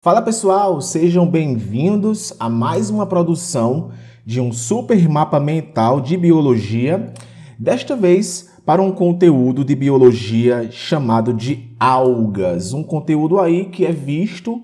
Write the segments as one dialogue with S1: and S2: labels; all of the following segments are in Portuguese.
S1: Fala pessoal, sejam bem-vindos a mais uma produção de um super mapa mental de biologia, desta vez para um conteúdo de biologia chamado de algas, um conteúdo aí que é visto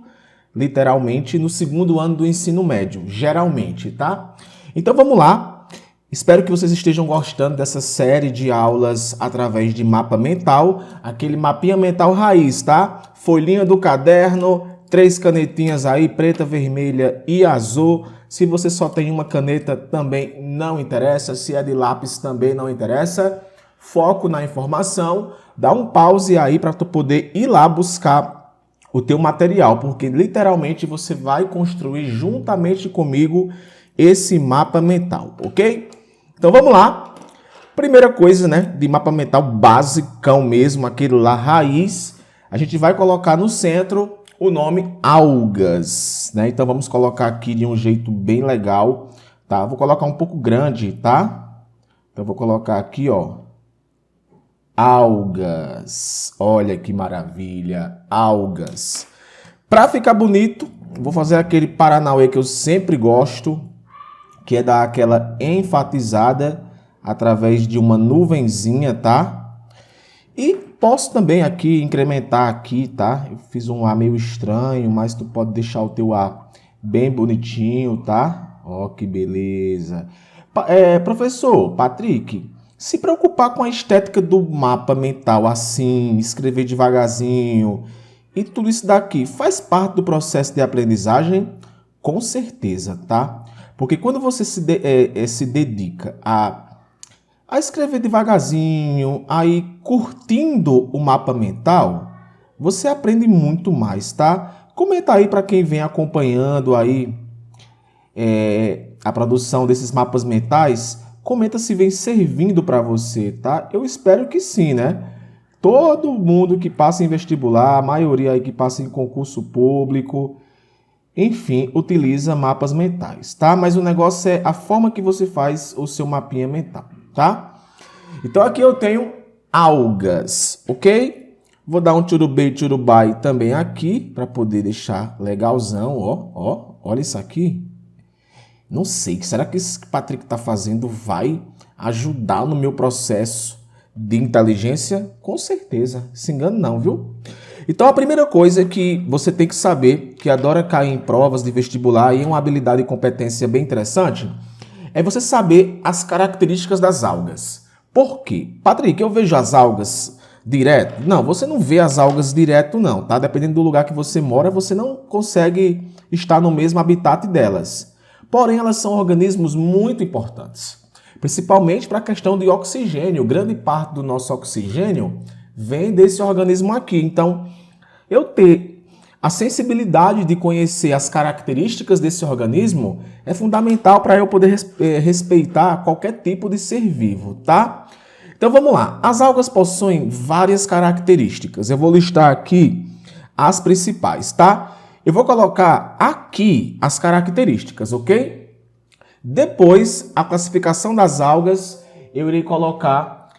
S1: literalmente no segundo ano do ensino médio, geralmente, tá? Então vamos lá, espero que vocês estejam gostando dessa série de aulas através de mapa mental, aquele mapinha mental raiz, tá? Folhinha do caderno, 3 canetinhas aí, preta, vermelha e azul. Se você só tem uma caneta, também não interessa. Se é de lápis, também não interessa. Foco na informação. Dá um pause aí para tu poder ir lá buscar o teu material, porque literalmente você vai construir juntamente comigo esse mapa mental, ok? Então vamos lá. Primeira coisa, né, de mapa mental basicão mesmo, aquele lá raiz, a gente vai colocar no centro o nome algas, né? Então vamos colocar aqui de um jeito bem legal, tá? Vou colocar um pouco grande, tá? Então vou colocar aqui, ó, algas. Olha que maravilha, algas. Para ficar bonito, vou fazer aquele paranauê que eu sempre gosto, que é dar aquela enfatizada através de uma nuvenzinha, tá? E posso também aqui incrementar aqui, tá? Eu fiz um A meio estranho, mas tu pode deixar o teu A bem bonitinho, tá? Ó, que beleza. Professor Patrick, se preocupar com a estética do mapa mental assim, escrever devagarzinho e tudo isso daqui faz parte do processo de aprendizagem? Com certeza, tá? Porque quando você se dedica a escrever devagarzinho, aí curtindo o mapa mental, você aprende muito mais, tá? Comenta aí para quem vem acompanhando aí a produção desses mapas mentais, comenta se vem servindo para você, tá? Eu espero que sim, né? Todo mundo que passa em vestibular, a maioria aí que passa em concurso público, enfim, utiliza mapas mentais, tá? Mas o negócio é a forma que você faz o seu mapinha mental, tá? Então aqui eu tenho algas, ok? Vou dar um turubei, turubai também aqui, para poder deixar legalzão, ó. Olha isso aqui. Não sei, será que isso que o Patrick está fazendo vai ajudar no meu processo de inteligência? Com certeza, se engano não, viu? Então a primeira coisa que você tem que saber, que adora cair em provas de vestibular e é uma habilidade e competência bem interessante, é você saber as características das algas. Por quê? Patrick, eu vejo as algas direto? Não, você não vê as algas direto não, tá? Dependendo do lugar que você mora, você não consegue estar no mesmo habitat delas. Porém, elas são organismos muito importantes, principalmente para a questão de oxigênio. Grande parte do nosso oxigênio vem desse organismo aqui. Então, eu ter a sensibilidade de conhecer as características desse organismo é fundamental para eu poder respeitar qualquer tipo de ser vivo, tá? Então vamos lá. As algas possuem várias características. Eu vou listar aqui as principais, tá? Eu vou colocar aqui as características, ok? Depois, a classificação das algas eu irei colocar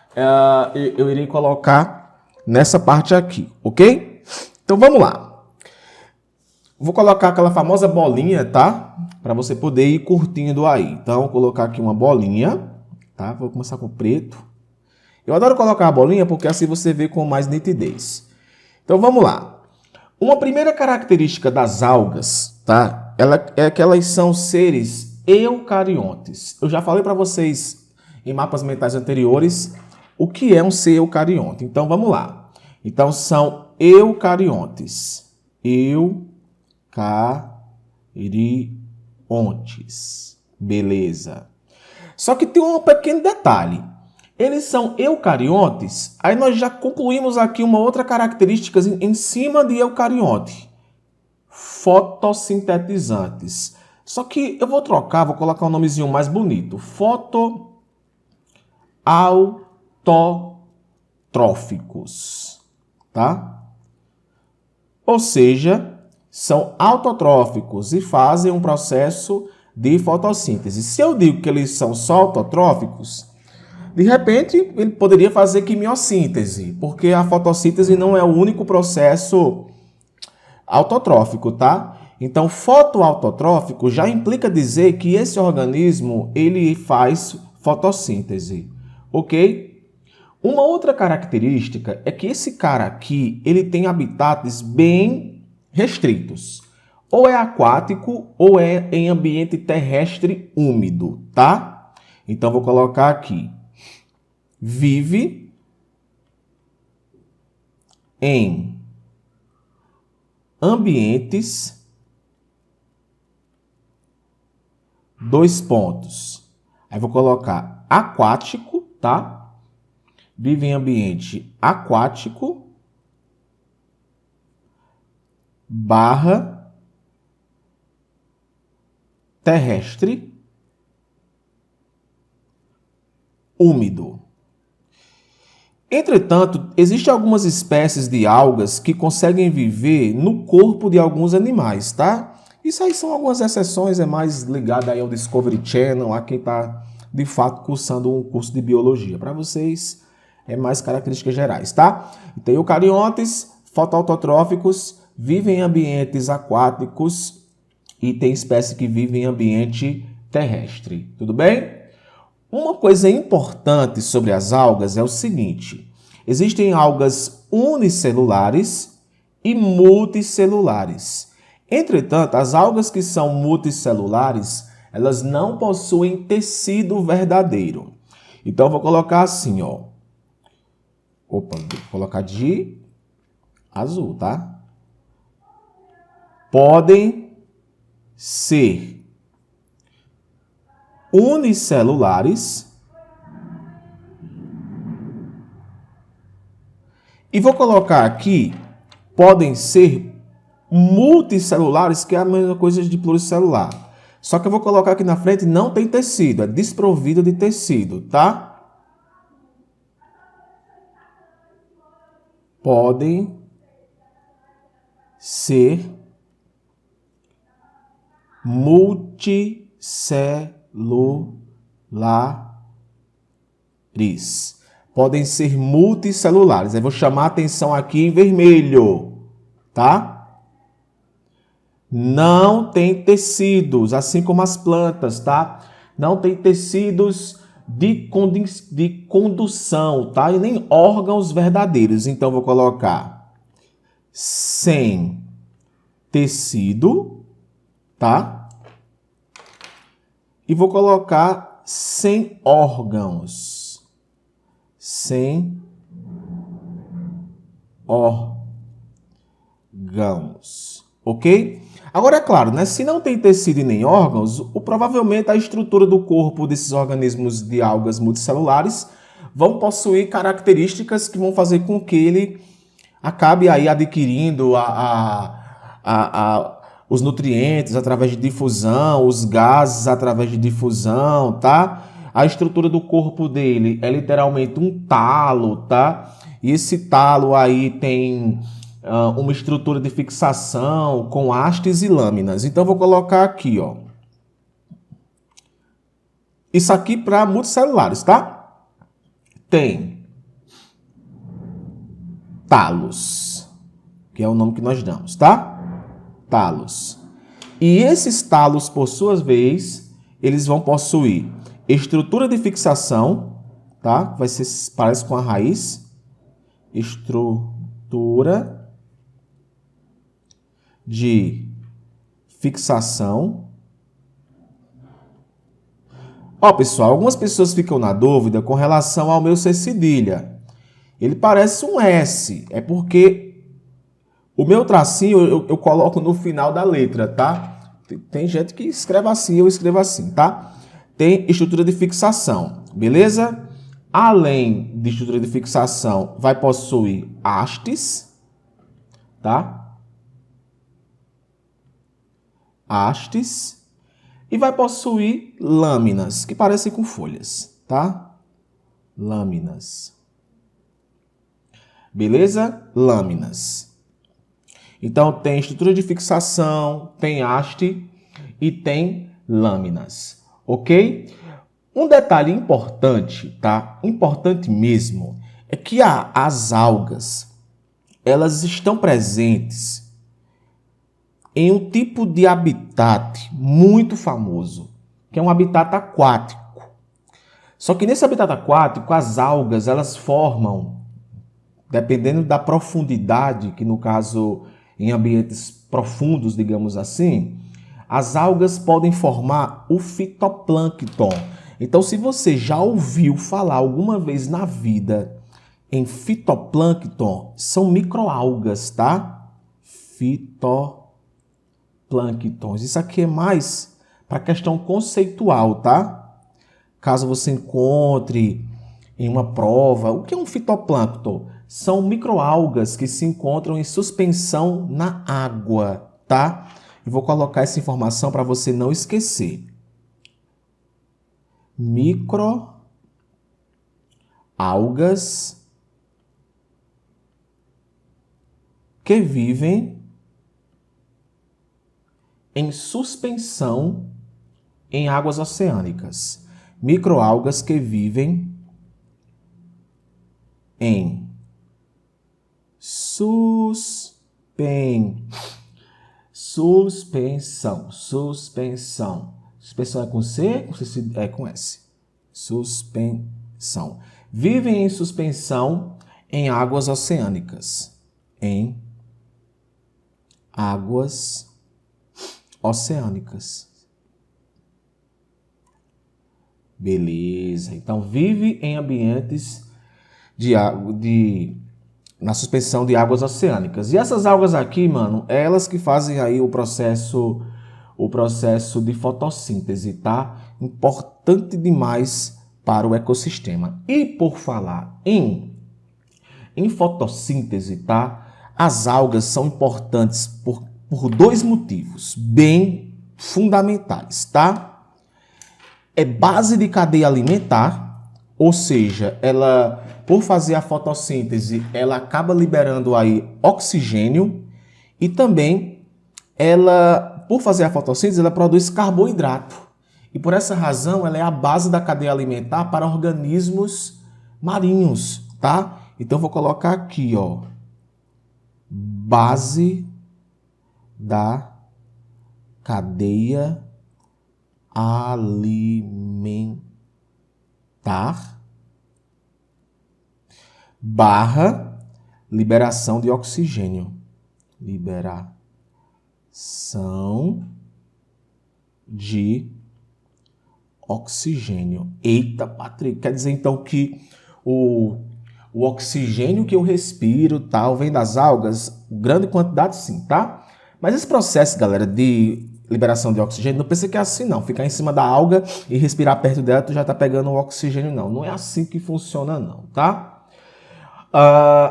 S1: nessa parte aqui, ok? Então vamos lá. Vou colocar aquela famosa bolinha, tá? Para você poder ir curtindo aí. Então, vou colocar aqui uma bolinha, tá? Vou começar com o preto. Eu adoro colocar a bolinha porque assim você vê com mais nitidez. Então, vamos lá. Uma primeira característica das algas, tá? É que elas são seres eucariontes. Eu já falei para vocês em mapas mentais anteriores o que é um ser eucarionte. Então, vamos lá. Então, são eucariontes. Eucariontes. Beleza. Só que tem um pequeno detalhe. Eles são eucariontes, aí nós já concluímos aqui uma outra característica em cima de eucarionte. Fotossintetizantes. Só que eu vou trocar, vou colocar um nomezinho mais bonito. Fotoautotróficos. Tá? Ou seja, são autotróficos e fazem um processo de fotossíntese. Se eu digo que eles são só autotróficos, de repente ele poderia fazer quimiossíntese, porque a fotossíntese não é o único processo Autotrófico, tá? Então, fotoautotrófico já implica dizer que esse organismo ele faz fotossíntese, ok? Uma outra característica é que esse cara aqui ele tem habitats bem restritos. Ou é aquático ou é em ambiente terrestre úmido, tá? Então, vou colocar aqui. Vive em ambientes, dois pontos. Aí vou colocar aquático, tá? Vive em ambiente aquático barra terrestre úmido. Entretanto, existem algumas espécies de algas que conseguem viver no corpo de alguns animais, tá? Isso aí são algumas exceções, é mais ligado aí ao Discovery Channel, a quem está, de fato, cursando um curso de biologia. Para vocês, é mais características gerais, tá? Então, eucariontes, fotoautotróficos, vivem em ambientes aquáticos e tem espécie que vive em ambiente terrestre. Tudo bem? Uma coisa importante sobre as algas é o seguinte: existem algas unicelulares e multicelulares. Entretanto, as algas que são multicelulares, elas não possuem tecido verdadeiro. Então, eu vou colocar assim, ó. Opa, vou colocar de azul, tá? Podem ser unicelulares e vou colocar aqui, podem ser multicelulares, que é a mesma coisa de pluricelular. Só que eu vou colocar aqui na frente, não tem tecido, é desprovido de tecido, tá? Podem ser multicelulares. Podem ser multicelulares. Eu vou chamar a atenção aqui em vermelho, tá? Não tem tecidos, assim como as plantas, tá? Não tem tecidos de condução, tá? E nem órgãos verdadeiros. Então, vou colocar sem tecido, tá? E vou colocar sem órgãos. Sem órgãos. Ok? Agora, é claro, né? Se não tem tecido e nem órgãos, provavelmente a estrutura do corpo desses organismos de algas multicelulares vão possuir características que vão fazer com que ele acabe aí adquirindo os nutrientes através de difusão, os gases através de difusão, tá? A estrutura do corpo dele é literalmente um talo, tá? E esse talo aí tem uma estrutura de fixação com hastes e lâminas. Então, vou colocar aqui, ó. Isso aqui para multicelulares, tá? Tem talos, que é o nome que nós damos, tá? Talos. E esses talos, por sua vez, eles vão possuir estrutura de fixação, tá? Vai ser, parece com a raiz. Estrutura de fixação. Ó, pessoal, algumas pessoas ficam na dúvida com relação ao meu C cedilha. Ele parece um S, é porque o meu tracinho eu coloco no final da letra, tá? Tem gente que escreve assim, eu escrevo assim, tá? Tem estrutura de fixação, beleza? Além de estrutura de fixação, vai possuir hastes, tá? Hastes, e vai possuir lâminas, que parecem com folhas, tá? Lâminas. Beleza? Lâminas. Então, tem estrutura de fixação, tem haste e tem lâminas, ok? Um detalhe importante, tá? Importante mesmo, é que as algas, elas estão presentes em um tipo de habitat muito famoso, que é um habitat aquático. Só que nesse habitat aquático, as algas, elas formam, dependendo da profundidade, que no caso, em ambientes profundos, digamos assim, as algas podem formar o fitoplâncton. Então, se você já ouviu falar alguma vez na vida em fitoplâncton, são microalgas, tá? Fitoplânctons. Isso aqui é mais para questão conceitual, tá? Caso você encontre em uma prova, o que é um fitoplâncton? São microalgas que se encontram em suspensão na água, tá? E vou colocar essa informação para você não esquecer. Microalgas que vivem em suspensão em águas oceânicas. Microalgas que vivem em suspensão. Suspensão é com C? É com S. Suspensão. Vivem em suspensão em águas oceânicas. Em águas oceânicas. Beleza. Então, vive em ambientes na suspensão de águas oceânicas. E essas algas aqui, mano, elas que fazem aí o processo de fotossíntese, tá? Importante demais para o ecossistema. E por falar em fotossíntese, tá? As algas são importantes por dois motivos bem fundamentais, tá? É base de cadeia alimentar, ou seja, ela, por fazer a fotossíntese, ela acaba liberando aí oxigênio e também ela, por fazer a fotossíntese, ela produz carboidrato. E por essa razão, ela é a base da cadeia alimentar para organismos marinhos, tá? Então, vou colocar aqui, ó, base da cadeia alimentar barra liberação de oxigênio. Liberação de oxigênio. Eita, Patrick, quer dizer então que o oxigênio que eu respiro, tal, vem das algas? Grande quantidade, sim, tá? Mas esse processo, galera, de liberação de oxigênio, não pensa que é assim, não. Ficar em cima da alga e respirar perto dela, tu já tá pegando o oxigênio, não. Não é assim que funciona, não, tá?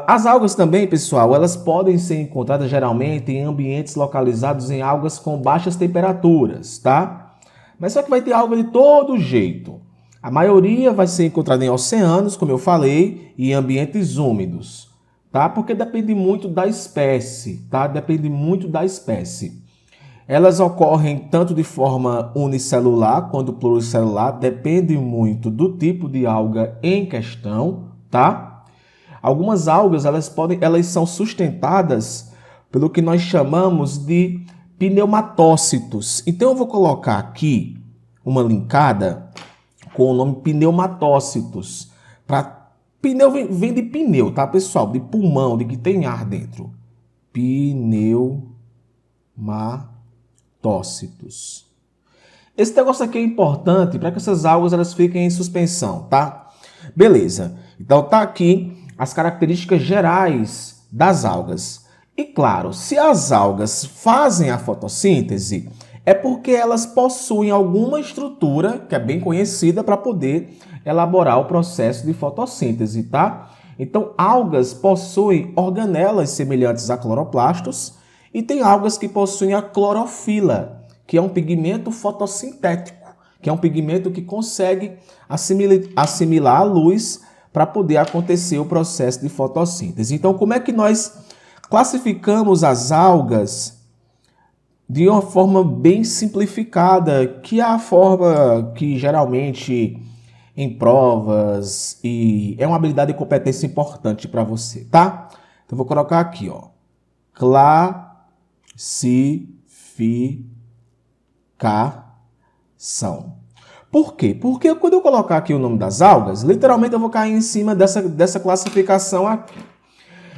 S1: As algas também, pessoal, elas podem ser encontradas geralmente em ambientes localizados em águas com baixas temperaturas, tá? Mas só que vai ter alga de todo jeito. A maioria vai ser encontrada em oceanos, como eu falei, e em ambientes úmidos, tá? Porque depende muito da espécie, tá? Depende muito da espécie. Elas ocorrem tanto de forma unicelular quanto pluricelular, depende muito do tipo de alga em questão, tá? Algumas algas, elas são sustentadas pelo que nós chamamos de pneumatócitos. Então eu vou colocar aqui uma linkada com o nome pneumatócitos. Pneu vem de pneu, tá, pessoal? De pulmão, de que tem ar dentro. Pneumatócitos. Esse negócio aqui é importante para que essas algas elas fiquem em suspensão, tá? Beleza. Então tá aqui as características gerais das algas. E claro, se as algas fazem a fotossíntese, é porque elas possuem alguma estrutura que é bem conhecida para poder elaborar o processo de fotossíntese, tá? Então, algas possuem organelas semelhantes a cloroplastos e tem algas que possuem a clorofila, que é um pigmento fotossintético, que é um pigmento que consegue assimilar a luz para poder acontecer o processo de fotossíntese. Então, como é que nós classificamos as algas de uma forma bem simplificada, que é a forma que geralmente em provas e é uma habilidade e competência importante para você, tá? Então, vou colocar aqui, ó, classificação Por quê? Porque quando eu colocar aqui o nome das algas, literalmente eu vou cair em cima dessa classificação aqui.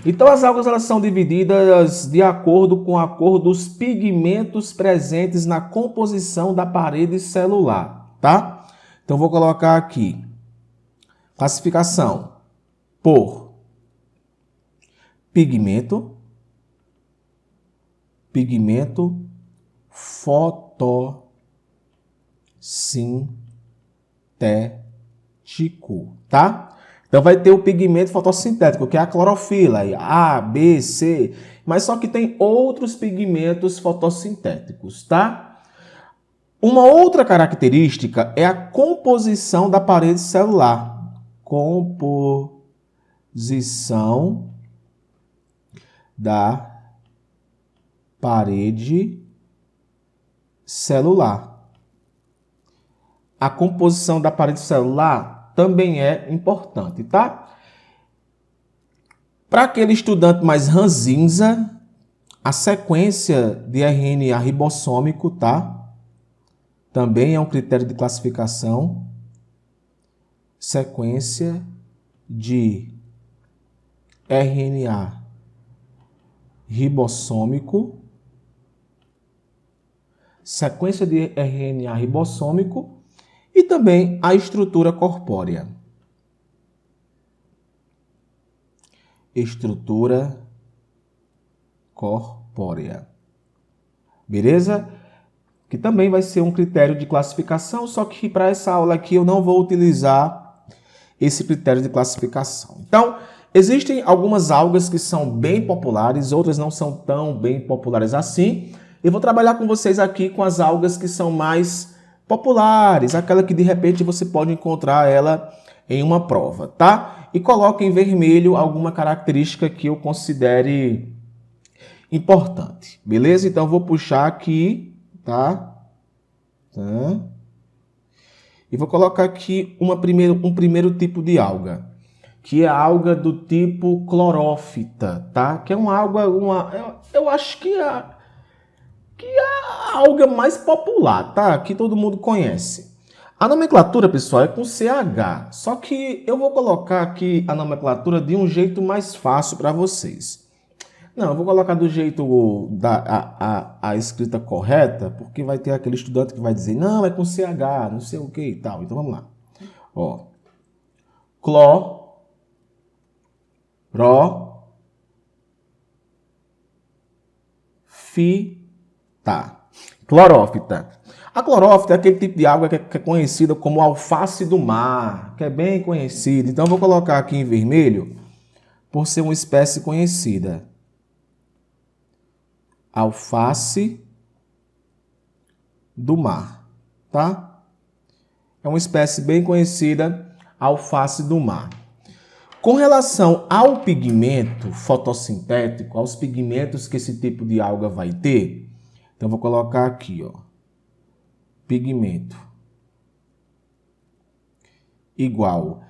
S1: Então, as algas elas são divididas de acordo com a cor dos pigmentos presentes na composição da parede celular, tá? Então, vou colocar aqui classificação por pigmento fotossintético, tá? Então vai ter o pigmento fotossintético, que é a clorofila, A, B, C, mas só que tem outros pigmentos fotossintéticos, tá? Uma outra característica é a composição da parede celular. Composição da parede celular. A composição da parede celular também é importante, tá? Para aquele estudante mais ranzinza, a sequência de RNA ribossômico, tá? Também é um critério de classificação. Sequência de RNA ribossômico. Sequência de RNA ribossômico. E também a estrutura corpórea. Estrutura corpórea. Beleza? Que também vai ser um critério de classificação, só que para essa aula aqui eu não vou utilizar esse critério de classificação. Então, existem algumas algas que são bem populares, outras não são tão bem populares assim. Eu vou trabalhar com vocês aqui com as algas que são mais populares, aquela que de repente você pode encontrar ela em uma prova, tá? E coloque em vermelho alguma característica que eu considere importante, beleza? Então, vou puxar aqui, tá? E vou colocar aqui um primeiro tipo de alga, que é a alga do tipo clorófita, tá? Que é uma alga, eu acho que é a alga mais popular, tá? Que todo mundo conhece. A nomenclatura, pessoal, é com CH. Só que eu vou colocar aqui a nomenclatura de um jeito mais fácil para vocês. Não, eu vou colocar do jeito a escrita correta, porque vai ter aquele estudante que vai dizer, não, é com CH, não sei o que e tal. Então, vamos lá. Ó. Clorófita. A clorófita é aquele tipo de alga que é conhecida como alface do mar, que é bem conhecida. Então, eu vou colocar aqui em vermelho, por ser uma espécie conhecida. Alface do mar, tá? É uma espécie bem conhecida, alface do mar. Com relação ao pigmento fotossintético, aos pigmentos que esse tipo de alga vai ter, então vou colocar aqui, ó, pigmento igual.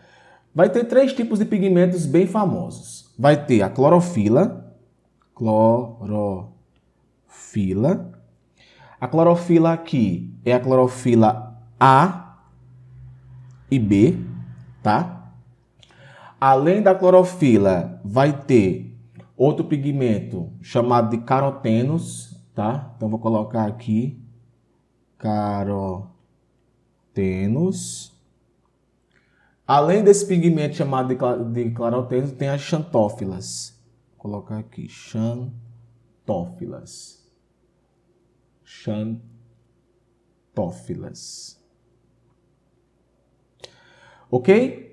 S1: Vai ter três tipos de pigmentos bem famosos. Vai ter a clorofila. A clorofila aqui é a clorofila A e B, tá? Além da clorofila, vai ter outro pigmento chamado de carotenos, tá? Então, vou colocar aqui carotenos. Além desse pigmento chamado de carotenos, tem as xantófilas. Vou colocar aqui, xantófilas. Ok?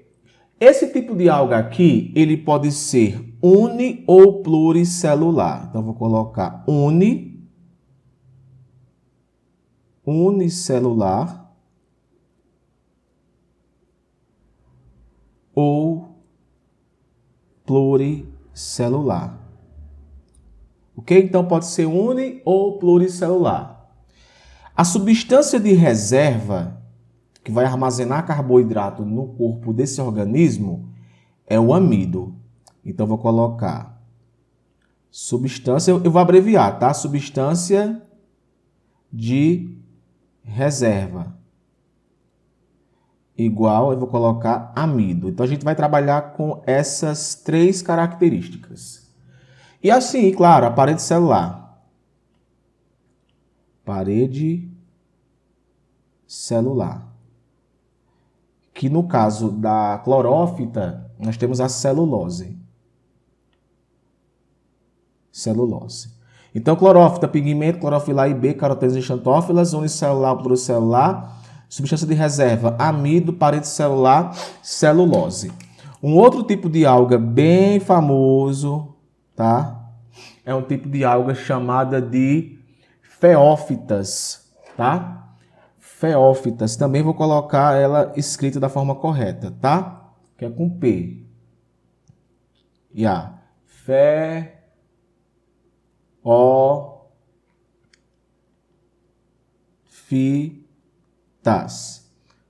S1: Esse tipo de alga aqui, ele pode ser uni ou pluricelular. Então, vou colocar unicelular ou pluricelular. Ok? Então, pode ser uni ou pluricelular. A substância de reserva que vai armazenar carboidrato no corpo desse organismo é o amido. Então, vou colocar substância, eu vou abreviar, tá? Substância de reserva igual, eu vou colocar amido. Então, a gente vai trabalhar com essas três características. E assim, claro, a parede celular. Parede celular. Que no caso da clorófita, nós temos a celulose. Celulose. Então, clorófita, pigmento, clorofila A e B, carotenas e xantófilas, unicelular, pluricelular, substância de reserva, amido, parede celular, celulose. Um outro tipo de alga bem famoso, tá? É um tipo de alga chamada de feófitas, tá? Feófitas. Também vou colocar ela escrita da forma correta, tá? Que é com P. E A.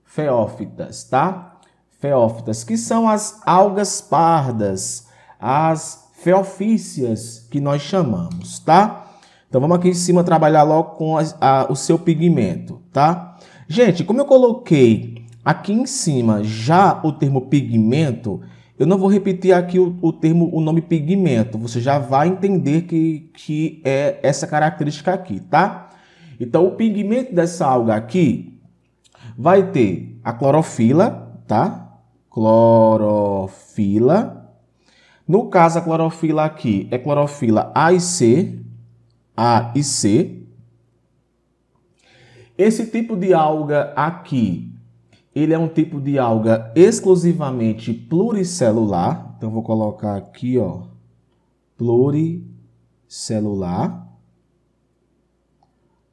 S1: Feófitas, tá? Feófitas, que são as algas pardas, as feofícias que nós chamamos, tá? Então vamos aqui em cima trabalhar logo com o seu pigmento, tá? Gente, como eu coloquei aqui em cima já o termo pigmento, eu não vou repetir aqui o nome pigmento, você já vai entender que é essa característica aqui, tá? Então, o pigmento dessa alga aqui vai ter a clorofila, tá? Clorofila. No caso, a clorofila aqui é clorofila A e C. A e C. Esse tipo de alga aqui, ele é um tipo de alga exclusivamente pluricelular. Então, vou colocar aqui, ó, pluricelular.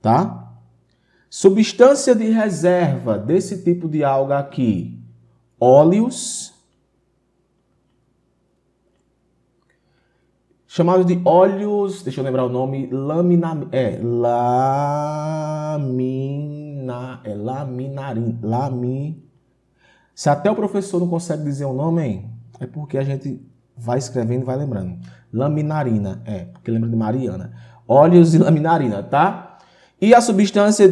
S1: Tá? Substância de reserva desse tipo de alga aqui, óleos, chamado de óleos, deixa eu lembrar o nome, Se até o professor não consegue dizer o nome, hein? É porque a gente vai escrevendo e vai lembrando. Laminarina, porque lembra de Mariana. Óleos e laminarina, tá? E a substância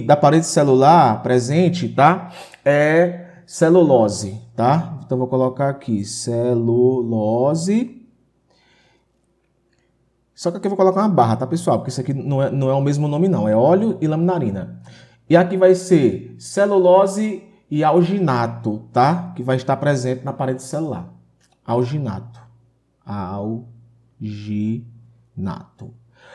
S1: da parede celular presente, tá? É celulose, tá? Então, vou colocar aqui celulose. Só que aqui eu vou colocar uma barra, tá, pessoal? Porque isso aqui não é o mesmo nome, não. É óleo e laminarina. E aqui vai ser celulose e alginato, tá? Que vai estar presente na parede celular. Alginato. Alginato.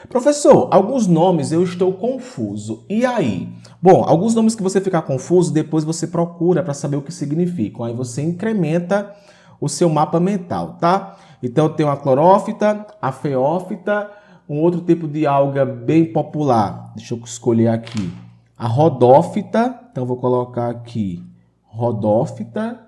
S1: Professor, alguns nomes eu estou confuso. E aí? Bom, alguns nomes que você ficar confuso, depois você procura para saber o que significam. Aí você incrementa o seu mapa mental, tá? Então, eu tenho a clorófita, a feófita, um outro tipo de alga bem popular. Deixa eu escolher aqui. A rodófita. Então, eu vou colocar aqui rodófita.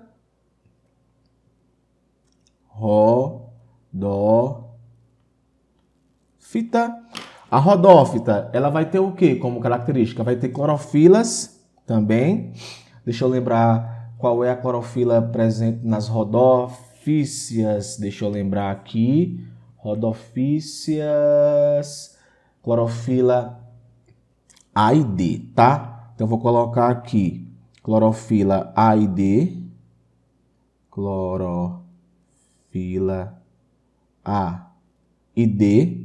S1: A rodófita, ela vai ter o que como característica? Vai ter clorofilas também. Deixa eu lembrar qual é a clorofila presente nas rodófícias. Deixa eu lembrar aqui. Rodófícias, clorofila A e D, tá? Então, eu vou colocar aqui clorofila A e D. Clorofila A e D.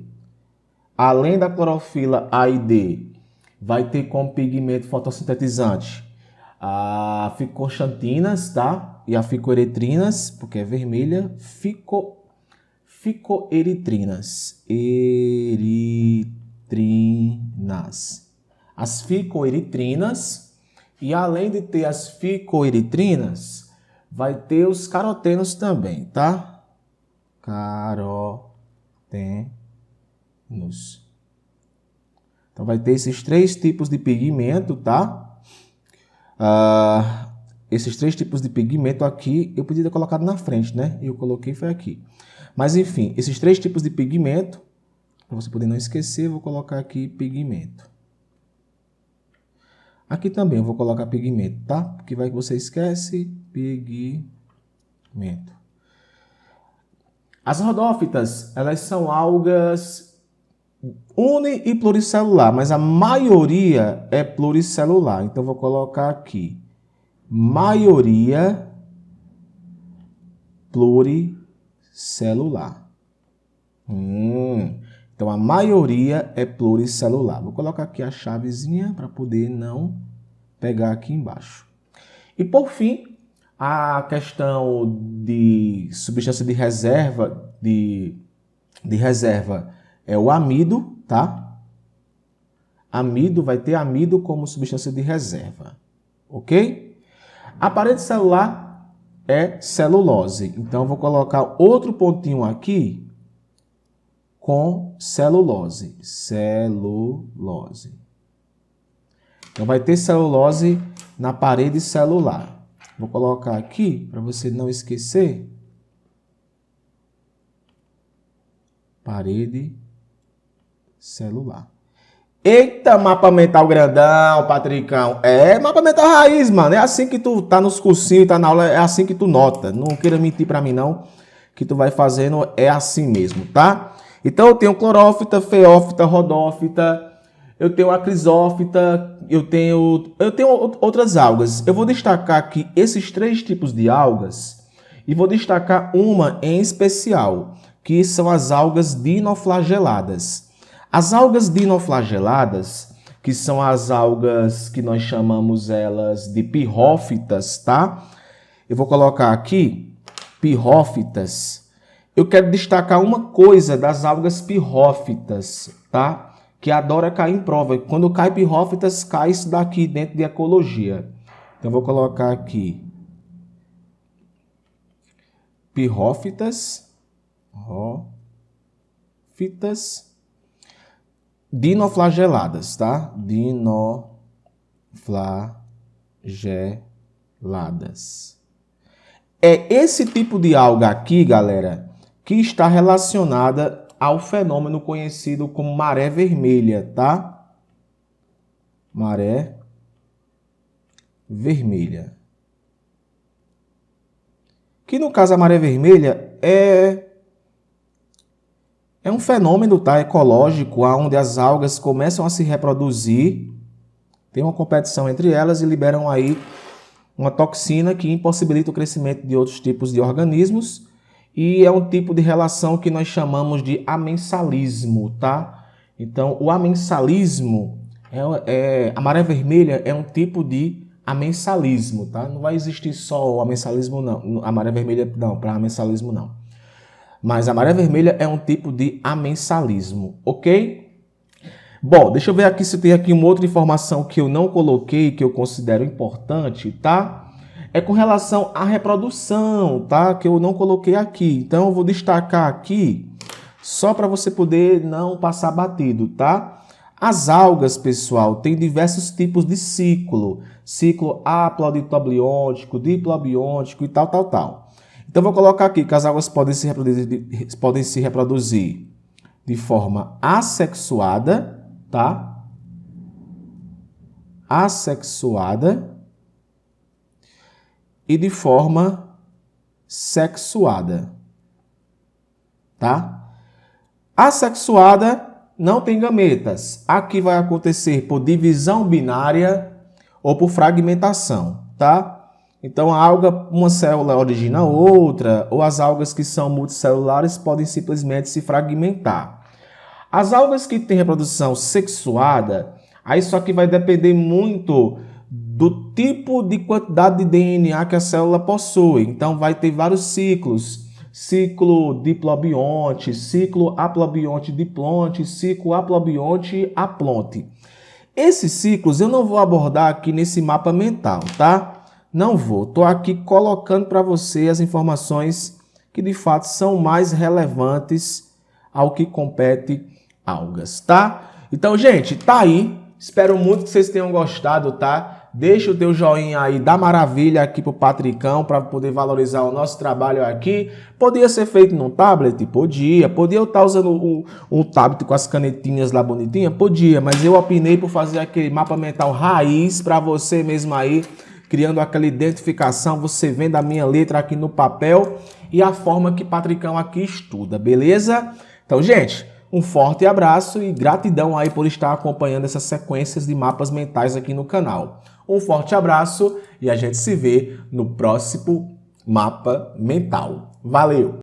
S1: Além da clorofila A e D, vai ter como pigmento fotossintetizante a ficoxantinas, tá? E a ficoeritrinas, porque é vermelha, ficoeritrinas. As ficoeritrinas. E além de ter as ficoeritrinas, vai ter os carotenos também, tá? Carotenos. Então, vai ter esses três tipos de pigmento, tá? Esses três tipos de pigmento aqui, eu podia ter colocado na frente, né? Eu coloquei foi aqui. Mas, enfim, esses três tipos de pigmento, para você poder não esquecer, vou colocar aqui pigmento. Aqui também eu vou colocar pigmento, tá? Porque vai que você esquece, pigmento. As rodófitas, elas são algas uni e pluricelular, mas a maioria é pluricelular. Então, vou colocar aqui. Maioria pluricelular. Então, a maioria é pluricelular. Vou colocar aqui a chavezinha para poder não pegar aqui embaixo. E, por fim, a questão de substância de reserva, de reserva é o amido, tá? Amido, vai ter amido como substância de reserva, ok? A parede celular é celulose. Então, eu vou colocar outro pontinho aqui com celulose. Celulose. Então, vai ter celulose na parede celular. Vou colocar aqui, para você não esquecer. Parede celular. Eita, mapa mental grandão, Patricão. É mapa mental raiz, mano. É assim que tu tá nos cursinhos, tá na aula, é assim que tu nota. Não queira mentir pra mim, não. Que tu vai fazendo é assim mesmo, tá? Então, eu tenho clorófita, feófita, rodófita, eu tenho a crisófita, eu tenho outras algas. Eu vou destacar aqui esses 3 tipos de algas e vou destacar uma em especial, que são as algas dinoflageladas. As algas dinoflageladas, que são as algas que nós chamamos elas de pirrófitas, tá? Eu vou colocar aqui pirrófitas. Eu quero destacar uma coisa das algas pirrófitas, tá? Que adora cair em prova. Quando cai pirrófitas, cai isso daqui dentro de ecologia. Então, eu vou colocar aqui pirrófitas, dinoflageladas, tá? Dinoflageladas. É esse tipo de alga aqui, galera, que está relacionada ao fenômeno conhecido como maré vermelha, tá? Maré vermelha. Que no caso a maré vermelha é um fenômeno, tá, ecológico, onde as algas começam a se reproduzir, tem uma competição entre elas e liberam aí uma toxina que impossibilita o crescimento de outros tipos de organismos. E é um tipo de relação que nós chamamos de amensalismo, tá? Então, o amensalismo, a maré vermelha é um tipo de amensalismo, tá? Não vai existir só o amensalismo, não. A maré vermelha, não, para amensalismo, não. Mas a maré vermelha é um tipo de amensalismo, ok? Bom, deixa eu ver aqui se tem aqui uma outra informação que eu não coloquei, que eu considero importante, tá? É com relação à reprodução, tá? Que eu não coloquei aqui. Então, eu vou destacar aqui só para você poder não passar batido, tá? As algas, pessoal, têm diversos tipos de ciclo. Ciclo aploditobiótico, diplobiótico e tal, tal, tal. Então, eu vou colocar aqui que as algas podem se reproduzir de forma assexuada, tá? Assexuada e de forma sexuada, tá? Assexuada não tem gametas. Aqui vai acontecer por divisão binária ou por fragmentação, tá? Então, a alga, uma célula origina outra, ou as algas que são multicelulares podem simplesmente se fragmentar. As algas que têm reprodução sexuada, aí isso aqui vai depender muito do tipo de quantidade de DNA que a célula possui. Então, vai ter vários ciclos. Ciclo diplobionte, ciclo aplobionte-diplonte, ciclo aplobionte-aplonte. Esses ciclos eu não vou abordar aqui nesse mapa mental, tá? Não vou. Estou aqui colocando para você as informações que de fato são mais relevantes ao que compete algas, tá? Então, gente, tá aí. Espero muito que vocês tenham gostado, tá? Deixa o teu joinha aí da maravilha aqui pro Patricão para poder valorizar o nosso trabalho aqui. Podia ser feito num tablet? Podia. Podia eu estar usando um tablet com as canetinhas lá bonitinha? Podia, mas eu opinei por fazer aquele mapa mental raiz para você mesmo aí, criando aquela identificação, você vendo a minha letra aqui no papel e a forma que Patricão aqui estuda, beleza? Então, gente, Um forte abraço e gratidão aí por estar acompanhando essas sequências de mapas mentais aqui no canal. Um forte abraço e a gente se vê no próximo mapa mental. Valeu!